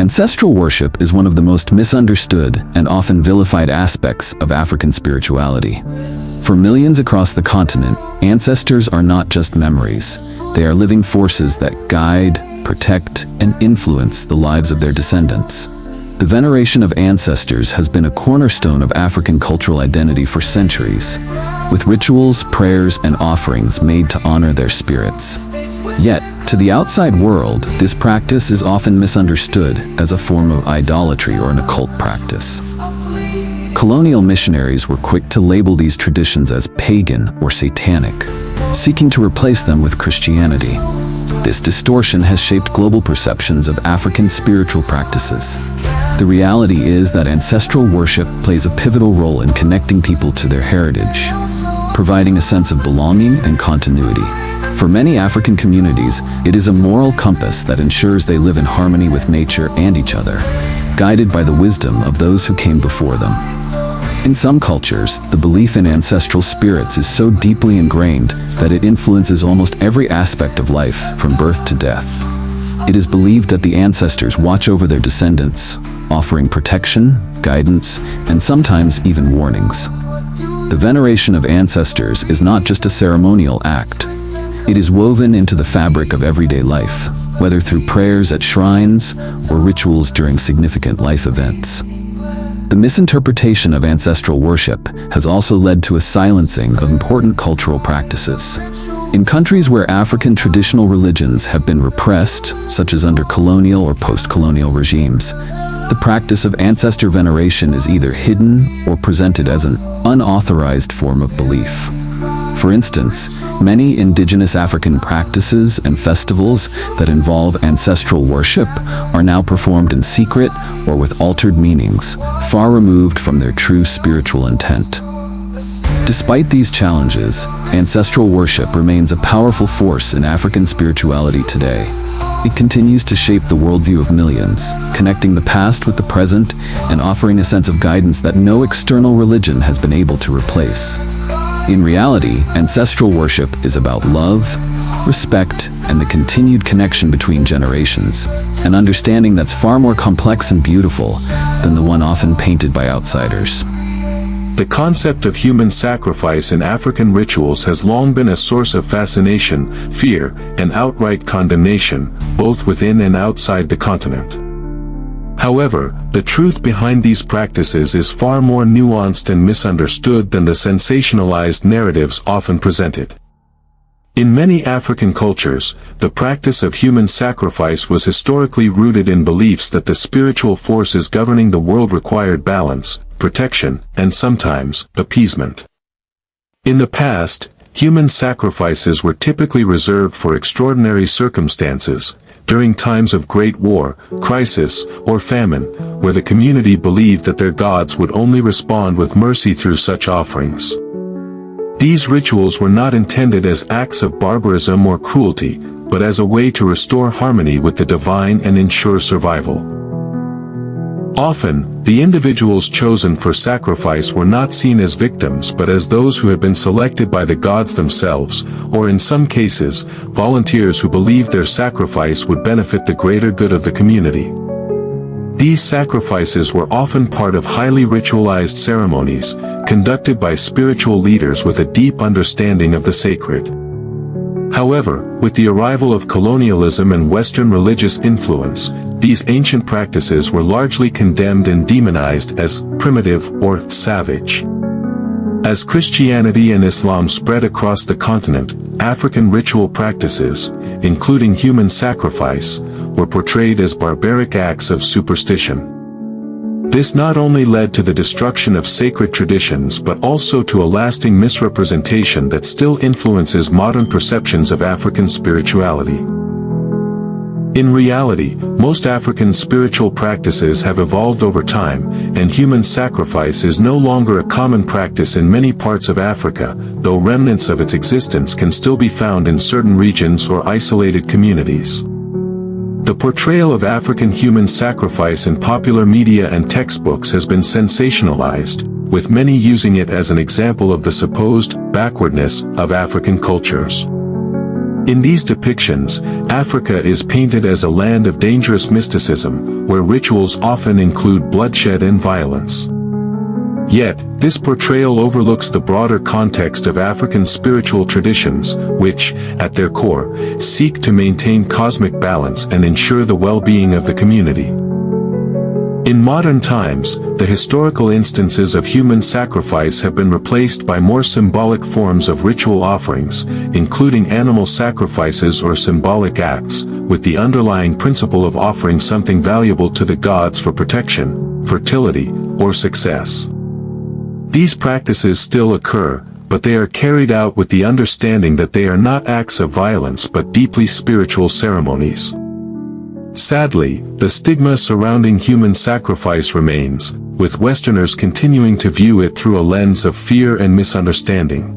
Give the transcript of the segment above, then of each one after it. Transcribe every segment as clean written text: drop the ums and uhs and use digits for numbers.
Ancestral worship is one of the most misunderstood and often vilified aspects of African spirituality. For millions across the continent, ancestors are not just memories. They are living forces that guide, protect, and influence the lives of their descendants. The veneration of ancestors has been a cornerstone of African cultural identity for centuries, with rituals, prayers, and offerings made to honor their spirits. Yet, to the outside world, this practice is often misunderstood as a form of idolatry or an occult practice. Colonial missionaries were quick to label these traditions as pagan or satanic, seeking to replace them with Christianity. This distortion has shaped global perceptions of African spiritual practices. The reality is that ancestral worship plays a pivotal role in connecting people to their heritage, providing a sense of belonging and continuity. For many African communities, it is a moral compass that ensures they live in harmony with nature and each other, guided by the wisdom of those who came before them. In some cultures, the belief in ancestral spirits is so deeply ingrained that it influences almost every aspect of life, from birth to death. It is believed that the ancestors watch over their descendants, offering protection, guidance, and sometimes even warnings. The veneration of ancestors is not just a ceremonial act. It is woven into the fabric of everyday life, whether through prayers at shrines or rituals during significant life events. The misinterpretation of ancestral worship has also led to a silencing of important cultural practices. In countries where African traditional religions have been repressed, such as under colonial or post-colonial regimes, the practice of ancestor veneration is either hidden or presented as an unauthorized form of belief. For instance, many indigenous African practices and festivals that involve ancestral worship are now performed in secret or with altered meanings, far removed from their true spiritual intent. Despite these challenges, ancestral worship remains a powerful force in African spirituality today. It continues to shape the worldview of millions, connecting the past with the present and offering a sense of guidance that no external religion has been able to replace. In reality, ancestral worship is about love, respect, and the continued connection between generations, an understanding that's far more complex and beautiful than the one often painted by outsiders. The concept of human sacrifice in African rituals has long been a source of fascination, fear, and outright condemnation, both within and outside the continent. However, the truth behind these practices is far more nuanced and misunderstood than the sensationalized narratives often presented. In many African cultures, the practice of human sacrifice was historically rooted in beliefs that the spiritual forces governing the world required balance, protection, and sometimes, appeasement. In the past, human sacrifices were typically reserved for extraordinary circumstances, during times of great war, crisis, or famine, where the community believed that their gods would only respond with mercy through such offerings. These rituals were not intended as acts of barbarism or cruelty, but as a way to restore harmony with the divine and ensure survival. Often, the individuals chosen for sacrifice were not seen as victims but as those who had been selected by the gods themselves, or in some cases, volunteers who believed their sacrifice would benefit the greater good of the community. These sacrifices were often part of highly ritualized ceremonies, conducted by spiritual leaders with a deep understanding of the sacred. However, with the arrival of colonialism and Western religious influence, these ancient practices were largely condemned and demonized as primitive or savage. As Christianity and Islam spread across the continent, African ritual practices, including human sacrifice, were portrayed as barbaric acts of superstition. This not only led to the destruction of sacred traditions but also to a lasting misrepresentation that still influences modern perceptions of African spirituality. In reality, most African spiritual practices have evolved over time, and human sacrifice is no longer a common practice in many parts of Africa, though remnants of its existence can still be found in certain regions or isolated communities. The portrayal of African human sacrifice in popular media and textbooks has been sensationalized, with many using it as an example of the supposed backwardness of African cultures. In these depictions, Africa is painted as a land of dangerous mysticism, where rituals often include bloodshed and violence. Yet, this portrayal overlooks the broader context of African spiritual traditions, which, at their core, seek to maintain cosmic balance and ensure the well-being of the community. In modern times, the historical instances of human sacrifice have been replaced by more symbolic forms of ritual offerings, including animal sacrifices or symbolic acts, with the underlying principle of offering something valuable to the gods for protection, fertility, or success. These practices still occur, but they are carried out with the understanding that they are not acts of violence but deeply spiritual ceremonies. Sadly, the stigma surrounding human sacrifice remains, with Westerners continuing to view it through a lens of fear and misunderstanding.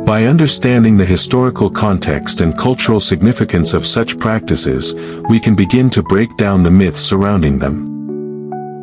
By understanding the historical context and cultural significance of such practices, we can begin to break down the myths surrounding them.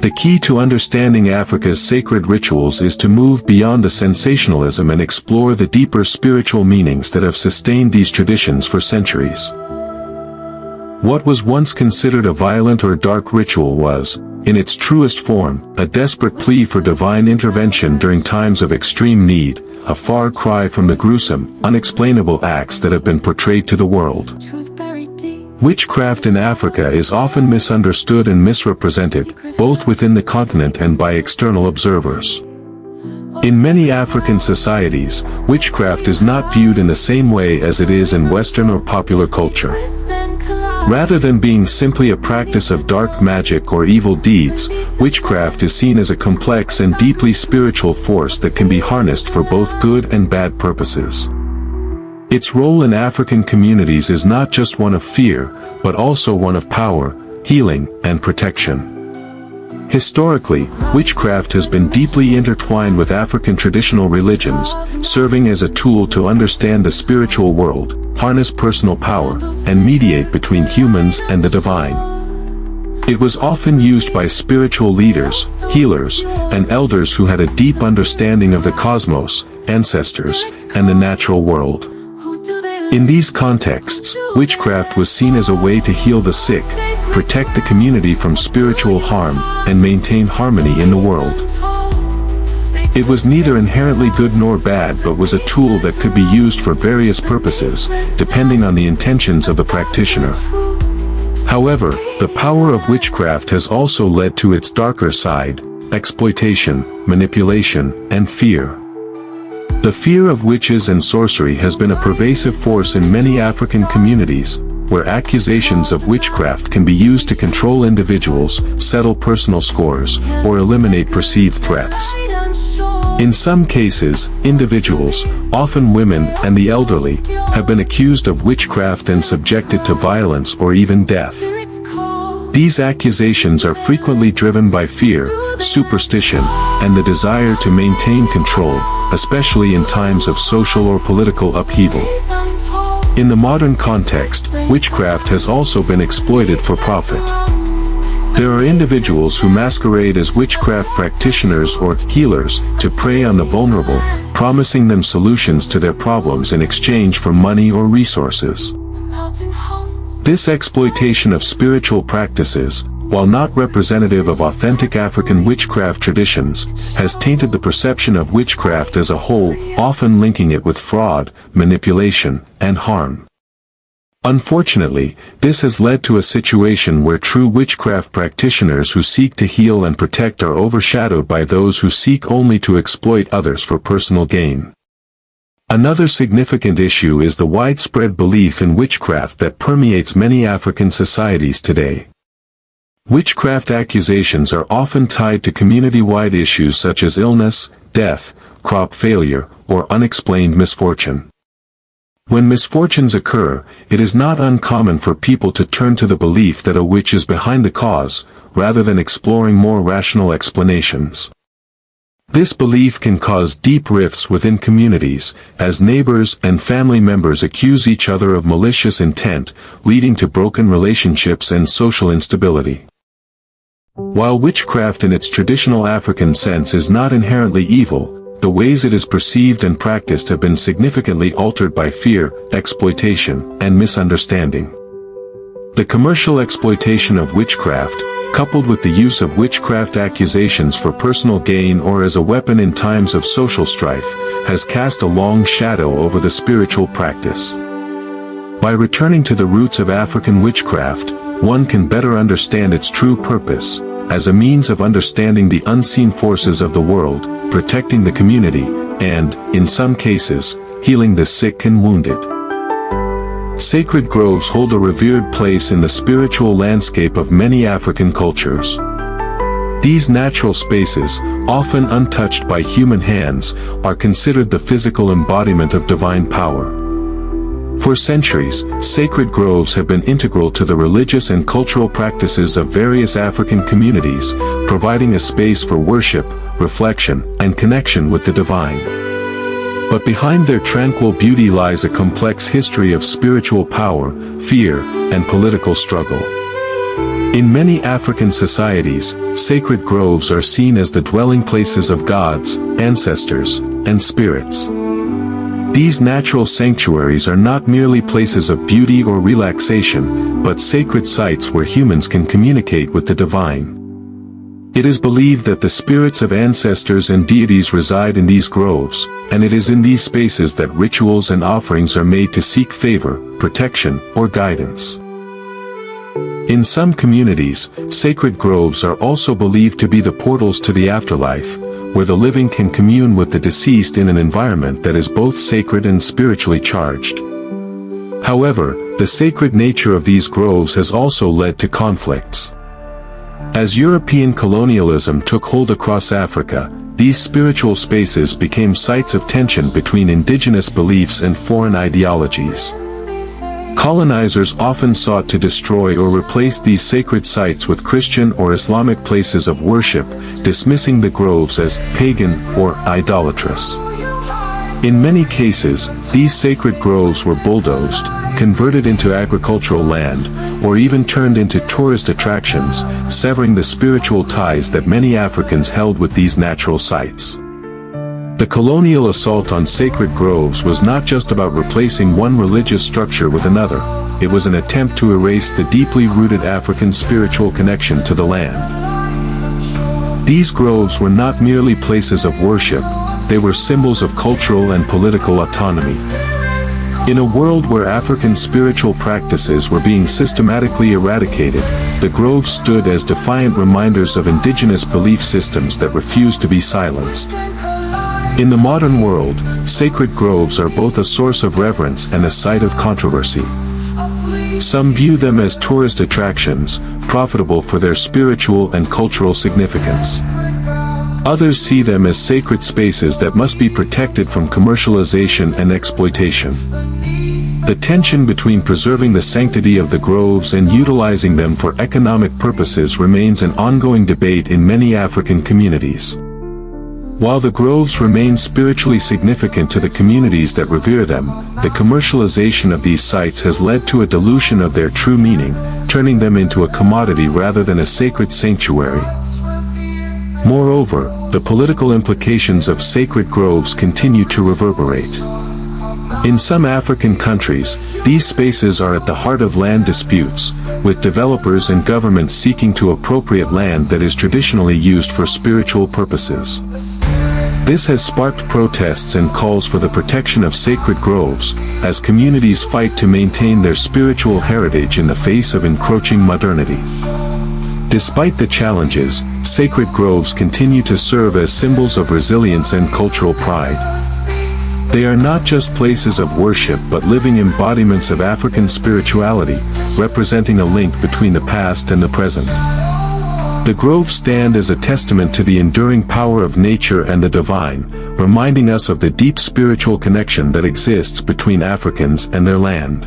The key to understanding Africa's sacred rituals is to move beyond the sensationalism and explore the deeper spiritual meanings that have sustained these traditions for centuries. What was once considered a violent or dark ritual was, in its truest form, a desperate plea for divine intervention during times of extreme need, a far cry from the gruesome, unexplainable acts that have been portrayed to the world. Witchcraft in Africa is often misunderstood and misrepresented, both within the continent and by external observers. In many African societies, witchcraft is not viewed in the same way as it is in Western or popular culture. Rather than being simply a practice of dark magic or evil deeds, witchcraft is seen as a complex and deeply spiritual force that can be harnessed for both good and bad purposes. Its role in African communities is not just one of fear, but also one of power, healing, and protection. Historically, witchcraft has been deeply intertwined with African traditional religions, serving as a tool to understand the spiritual world, harness personal power, and mediate between humans and the divine. It was often used by spiritual leaders, healers, and elders who had a deep understanding of the cosmos, ancestors, and the natural world. In these contexts, witchcraft was seen as a way to heal the sick, protect the community from spiritual harm, and maintain harmony in the world. It was neither inherently good nor bad but was a tool that could be used for various purposes, depending on the intentions of the practitioner. However, the power of witchcraft has also led to its darker side: exploitation, manipulation, and fear. The fear of witches and sorcery has been a pervasive force in many African communities, where accusations of witchcraft can be used to control individuals, settle personal scores, or eliminate perceived threats. In some cases, individuals, often women and the elderly, have been accused of witchcraft and subjected to violence or even death. These accusations are frequently driven by fear, superstition, and the desire to maintain control, especially in times of social or political upheaval. In the modern context, witchcraft has also been exploited for profit. There are individuals who masquerade as witchcraft practitioners or healers to prey on the vulnerable, promising them solutions to their problems in exchange for money or resources. This exploitation of spiritual practices, while not representative of authentic African witchcraft traditions, has tainted the perception of witchcraft as a whole, often linking it with fraud, manipulation, and harm. Unfortunately, this has led to a situation where true witchcraft practitioners who seek to heal and protect are overshadowed by those who seek only to exploit others for personal gain. Another significant issue is the widespread belief in witchcraft that permeates many African societies today. Witchcraft accusations are often tied to community-wide issues such as illness, death, crop failure, or unexplained misfortune. When misfortunes occur, it is not uncommon for people to turn to the belief that a witch is behind the cause, rather than exploring more rational explanations. This belief can cause deep rifts within communities, as neighbors and family members accuse each other of malicious intent, leading to broken relationships and social instability. While witchcraft in its traditional African sense is not inherently evil, the ways it is perceived and practiced have been significantly altered by fear, exploitation, and misunderstanding. The commercial exploitation of witchcraft, coupled with the use of witchcraft accusations for personal gain or as a weapon in times of social strife, has cast a long shadow over the spiritual practice. By returning to the roots of African witchcraft, one can better understand its true purpose, as a means of understanding the unseen forces of the world, protecting the community, and, in some cases, healing the sick and wounded. Sacred groves hold a revered place in the spiritual landscape of many African cultures. These natural spaces, often untouched by human hands, are considered the physical embodiment of divine power. For centuries, sacred groves have been integral to the religious and cultural practices of various African communities, providing a space for worship, reflection, and connection with the divine. But behind their tranquil beauty lies a complex history of spiritual power, fear, and political struggle. In many African societies, sacred groves are seen as the dwelling places of gods, ancestors, and spirits. These natural sanctuaries are not merely places of beauty or relaxation, but sacred sites where humans can communicate with the divine. It is believed that the spirits of ancestors and deities reside in these groves, and it is in these spaces that rituals and offerings are made to seek favor, protection, or guidance. In some communities, sacred groves are also believed to be the portals to the afterlife, where the living can commune with the deceased in an environment that is both sacred and spiritually charged. However, the sacred nature of these groves has also led to conflicts. As European colonialism took hold across Africa, these spiritual spaces became sites of tension between indigenous beliefs and foreign ideologies. Colonizers often sought to destroy or replace these sacred sites with Christian or Islamic places of worship, dismissing the groves as pagan or idolatrous. In many cases, these sacred groves were bulldozed, converted into agricultural land, or even turned into tourist attractions, severing the spiritual ties that many Africans held with these natural sites. The colonial assault on sacred groves was not just about replacing one religious structure with another, it was an attempt to erase the deeply rooted African spiritual connection to the land. These groves were not merely places of worship, they were symbols of cultural and political autonomy. In a world where African spiritual practices were being systematically eradicated, the groves stood as defiant reminders of indigenous belief systems that refused to be silenced. In the modern world, sacred groves are both a source of reverence and a site of controversy. Some view them as tourist attractions, profitable for their spiritual and cultural significance. Others see them as sacred spaces that must be protected from commercialization and exploitation. The tension between preserving the sanctity of the groves and utilizing them for economic purposes remains an ongoing debate in many African communities. While the groves remain spiritually significant to the communities that revere them, the commercialization of these sites has led to a dilution of their true meaning, turning them into a commodity rather than a sacred sanctuary. Moreover, the political implications of sacred groves continue to reverberate. In some African countries, these spaces are at the heart of land disputes, with developers and governments seeking to appropriate land that is traditionally used for spiritual purposes. This has sparked protests and calls for the protection of sacred groves, as communities fight to maintain their spiritual heritage in the face of encroaching modernity. Despite the challenges, sacred groves continue to serve as symbols of resilience and cultural pride. They are not just places of worship but living embodiments of African spirituality, representing a link between the past and the present. The groves stand as a testament to the enduring power of nature and the divine, reminding us of the deep spiritual connection that exists between Africans and their land.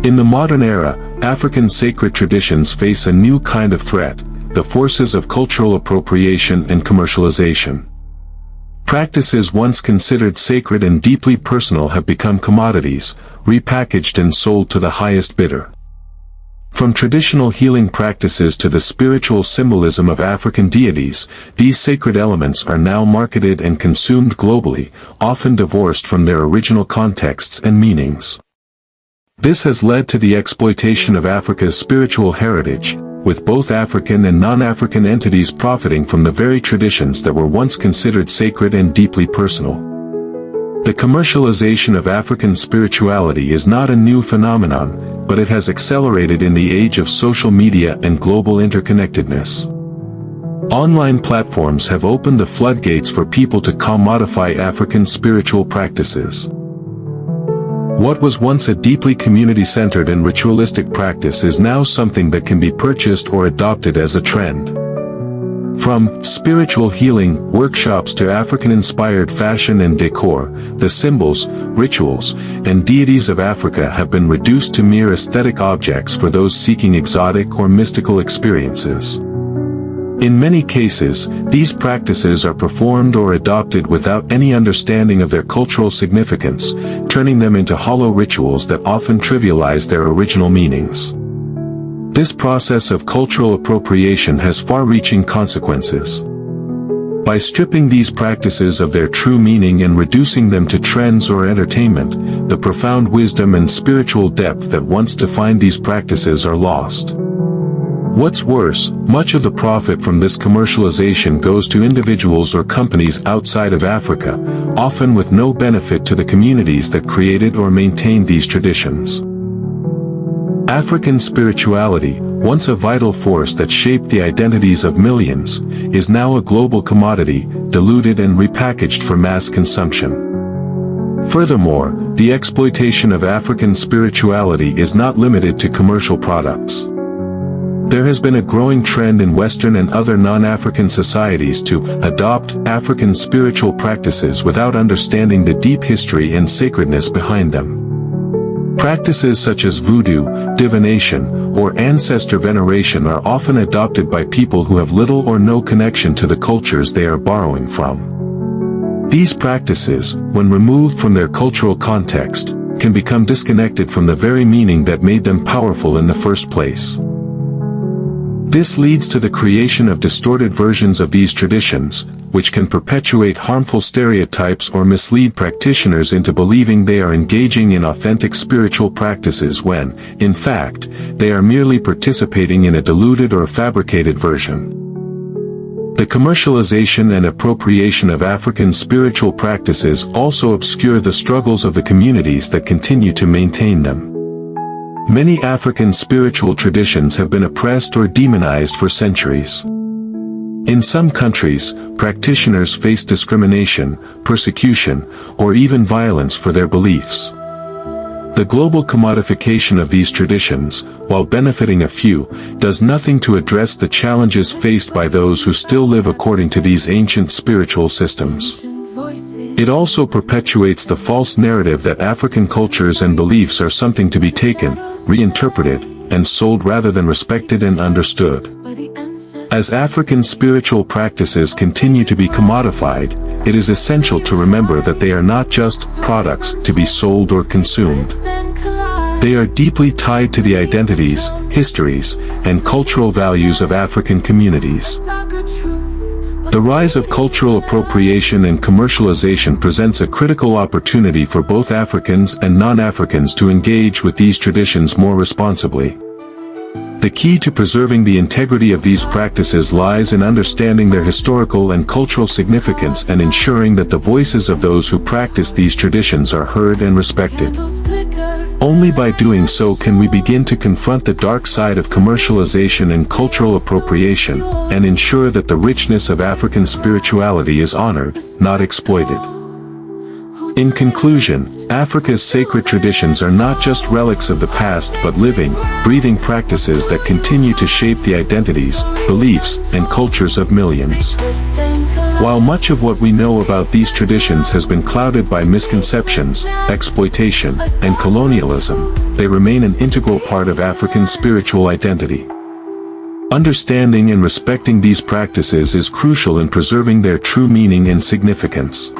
In the modern era, African sacred traditions face a new kind of threat, the forces of cultural appropriation and commercialization. Practices once considered sacred and deeply personal have become commodities, repackaged and sold to the highest bidder. From traditional healing practices to the spiritual symbolism of African deities, these sacred elements are now marketed and consumed globally, often divorced from their original contexts and meanings. This has led to the exploitation of Africa's spiritual heritage, with both African and non-African entities profiting from the very traditions that were once considered sacred and deeply personal. The commercialization of African spirituality is not a new phenomenon, but it has accelerated in the age of social media and global interconnectedness. Online platforms have opened the floodgates for people to commodify African spiritual practices. What was once a deeply community-centered and ritualistic practice is now something that can be purchased or adopted as a trend. From spiritual healing workshops to African-inspired fashion and decor, the symbols, rituals, and deities of Africa have been reduced to mere aesthetic objects for those seeking exotic or mystical experiences. In many cases, these practices are performed or adopted without any understanding of their cultural significance, turning them into hollow rituals that often trivialize their original meanings. This process of cultural appropriation has far-reaching consequences. By stripping these practices of their true meaning and reducing them to trends or entertainment, the profound wisdom and spiritual depth that once defined these practices are lost. What's worse, much of the profit from this commercialization goes to individuals or companies outside of Africa, often with no benefit to the communities that created or maintained these traditions. African spirituality, once a vital force that shaped the identities of millions, is now a global commodity, diluted and repackaged for mass consumption. Furthermore, the exploitation of African spirituality is not limited to commercial products. There has been a growing trend in Western and other non-African societies to adopt African spiritual practices without understanding the deep history and sacredness behind them. Practices such as voodoo, divination, or ancestor veneration are often adopted by people who have little or no connection to the cultures they are borrowing from. These practices, when removed from their cultural context, can become disconnected from the very meaning that made them powerful in the first place. This leads to the creation of distorted versions of these traditions, which can perpetuate harmful stereotypes or mislead practitioners into believing they are engaging in authentic spiritual practices when, in fact, they are merely participating in a diluted or fabricated version. The commercialization and appropriation of African spiritual practices also obscure the struggles of the communities that continue to maintain them. Many African spiritual traditions have been oppressed or demonized for centuries. In some countries, practitioners face discrimination, persecution, or even violence for their beliefs. The global commodification of these traditions, while benefiting a few, does nothing to address the challenges faced by those who still live according to these ancient spiritual systems. It also perpetuates the false narrative that African cultures and beliefs are something to be taken, reinterpreted, and sold rather than respected and understood. As African spiritual practices continue to be commodified, it is essential to remember that they are not just products to be sold or consumed. They are deeply tied to the identities, histories, and cultural values of African communities. The rise of cultural appropriation and commercialization presents a critical opportunity for both Africans and non-Africans to engage with these traditions more responsibly. The key to preserving the integrity of these practices lies in understanding their historical and cultural significance and ensuring that the voices of those who practice these traditions are heard and respected. Only by doing so can we begin to confront the dark side of commercialization and cultural appropriation, and ensure that the richness of African spirituality is honored, not exploited. In conclusion, Africa's sacred traditions are not just relics of the past but living, breathing practices that continue to shape the identities, beliefs, and cultures of millions. While much of what we know about these traditions has been clouded by misconceptions, exploitation, and colonialism, they remain an integral part of African spiritual identity. Understanding and respecting these practices is crucial in preserving their true meaning and significance.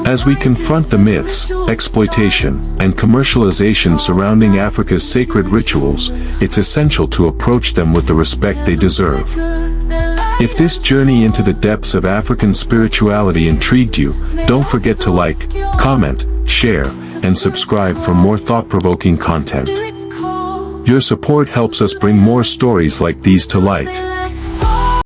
As we confront the myths, exploitation, and commercialization surrounding Africa's sacred rituals, it's essential to approach them with the respect they deserve. If this journey into the depths of African spirituality intrigued you, don't forget to like, comment, share, and subscribe for more thought-provoking content. Your support helps us bring more stories like these to light.